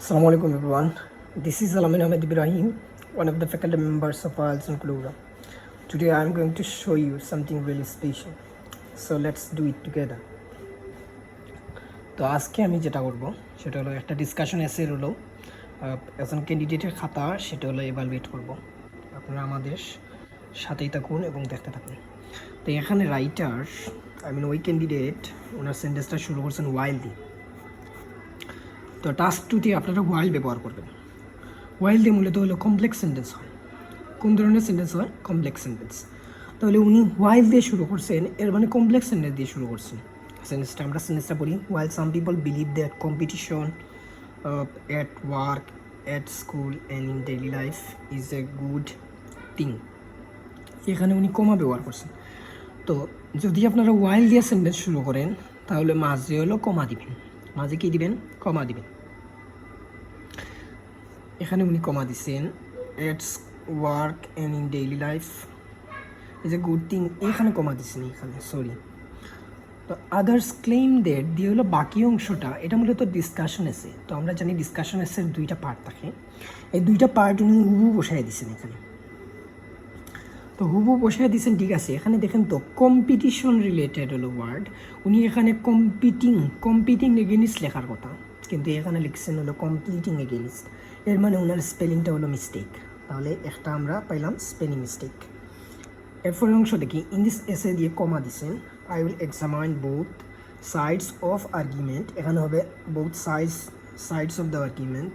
Assalamu alaikum everyone. This is Alamin Ahmed Ibrahim, one of the faculty members of IELTS and Kulura. Today I am going to show you something really special. So let's do it together. তো আজকে আমি যেটা করব সেটা হলো একটা discussion এসে হলো একজন ক্যান্ডিডেটের খাতা সেটা হলো এভালুয়েট করব। আপনারা আমাদের সাথেই থাকুন এবং দেখতে থাকুন। তো এখানে রাইটার ওই ক্যান্ডিডেট ওনার সেন্টেন্সটা শুরু করছেন ওয়াইল দিয়ে। তো টাস্ক 2 তে আপনারা ওয়াইল ব্যবহার করবেন। ওয়াইল দিয়ে মূলত হলো কমপ্লেক্স সেন্টেন্স হয়। কোন ধরনের সেন্টেন্স হয়? Complex sentence. তাহলে উনি ওয়াইল দিয়ে শুরু করছেন, এর মানে কমপ্লেক্স সেন্টেন্স দিয়ে শুরু করছেন। সেন্টেন্সটা পড়ি। While some people believe that competition at work, at school and in daily life is a good thing. এখানে উনি কমা ব্যবহার করছেন। তো যদি আপনারা ওয়াইল দিয়ে সেন্টেন্স শুরু করেন তাহলে মাঝে হলো কমা দিবেন। মাঝে কি দিবেন? কমা দিবেন। এখানে উনি কমা দিচ্ছেন, at work and in daily life is a good thing. এখানে কমা দিচ্ছেন, এখানে সরি। তো আদার্স ক্লেইম দ্যাট দিয়ে হলো বাকি অংশটা, এটা মূলত ডিসকাশন এসে। তো আমরা জানি ডিসকাশন এসের দুইটা পার্ট থাকে, এই দুইটা পার্ট উনি হুবু বসাই দিচ্ছেন এখানে। তো হুবু বসাই দিচ্ছেন, ঠিক আছে। এখানে দেখেন তো কম্পিটিশন রিলেটেড হলো ওয়ার্ড, উনি এখানে কম্পিটিং এগেনিস্ট লেখার কথা, কিন্তু এখানে লিখছেন হলো কমপ্লিটিং এগেনিস্ট। এর মানে ওনার স্পেলিংটা হলো মিস্টেক। তাহলে একটা আমরা পাইলাম স্পেলিং মিস্টেক। এরপর অংশ দেখি, ইন দিস এসে দিয়ে কমা দিছেন, I will examine both sides of argument. এখানে হবে both sides of the argument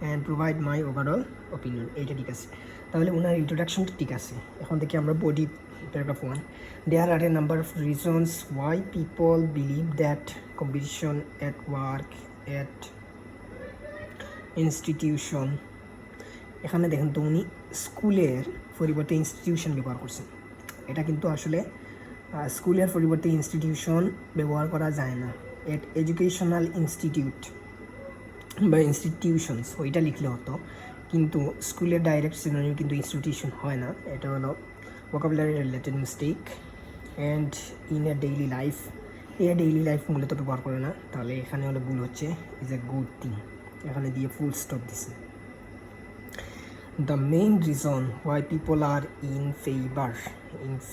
and provide my overall opinion. এইটা ঠিক আছে। তাহলে ওনার ইন্ট্রোডাকশনটা ঠিক আছে। এখন দেখি আমরা body paragraph 1। There are a number of reasons why people believe that competition at work, at institution. এখানে দেখেন তো উনি স্কুলের পরিবর্তে ইনস্টিটিউশন ব্যবহার করছেন। এটা কিন্তু আসলে স্কুলের পরিবর্তে ইনস্টিটিউশন ব্যবহার করা যায় না। এট এডুকেশনাল ইনস্টিটিউট বা ইনস্টিটিউশনস ওইটা লিখলে হতো, কিন্তু স্কুলের ডাইরেক্ট সিনোনিম কিন্তু ইনস্টিটিউশন হয় না। এটা হলো vocabulary related mistake. And in a daily life, daily life মূলত ব্যবহার করে না। তাহলে এখানে হলো ভুল হচ্ছে, ইজ এ গুড থিং। এখানে দিয়ে ফুল স্টপ দিছে। The main reason why people are in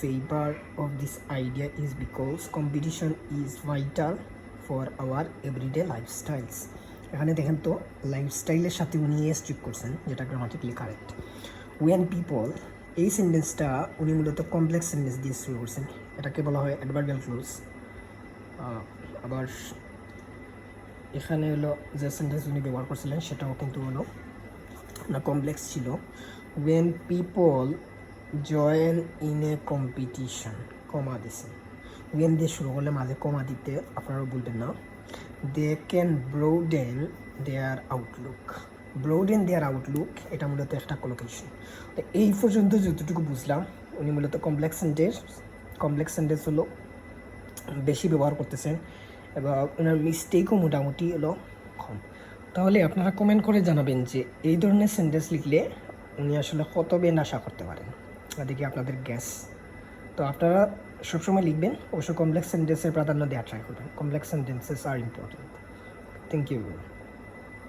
favor of this idea is because competition is vital for our everyday lifestyles. এখানে দেখেন তো লাইফস্টাইলের সাথে উনি এস যোগ করছেন, যেটা গ্রামাটিক্যালি কারেক্ট। ওয়েন পিপল, এই সেন্টেন্সটা উনি মূলত কমপ্লেক্স সেন্টেন্স দিয়ে শুরু করছেন। এটাকে বলা হয় অ্যাডভার্বিয়াল ক্লোজ। আবার এখানে হলো যে সেন্টেন্স উনি ব্যবহার করছিলেন সেটাও কিন্তু হলো না কমপ্লেক্স ছিল। When people join in a competition, comma দিছে। ওয়েন দিয়ে শুরু করলে মাঝে কমা দিতে আপনারা বলবেন না। দে ক্যান ব্রোডেন দেয়ার আউটলুক, এটা মূলত একটা কলোকেশন। তো এই পর্যন্ত যতটুকু বুঝলাম, উনি মূলত কমপ্লেক্স সেন্টেন্স হলো বেশি ব্যবহার করতেছেন এবং ওনার মিস্টেকও মোটামুটি হলো কম। তাহলে আপনারা কমেন্ট করে জানাবেন যে এই ধরনের সেন্টেন্স লিখলে উনি আসলে কত বেন আশা করতে পারেন, এদিকে আপনাদের গ্যাস। তো আপনারা সবসময় লিখবেন, অবশ্য কমপ্লেক্স সেন্টেন্সের প্রাধান্য দেওয়া ট্রাই করবেন। Complex sentences are important. Thank you.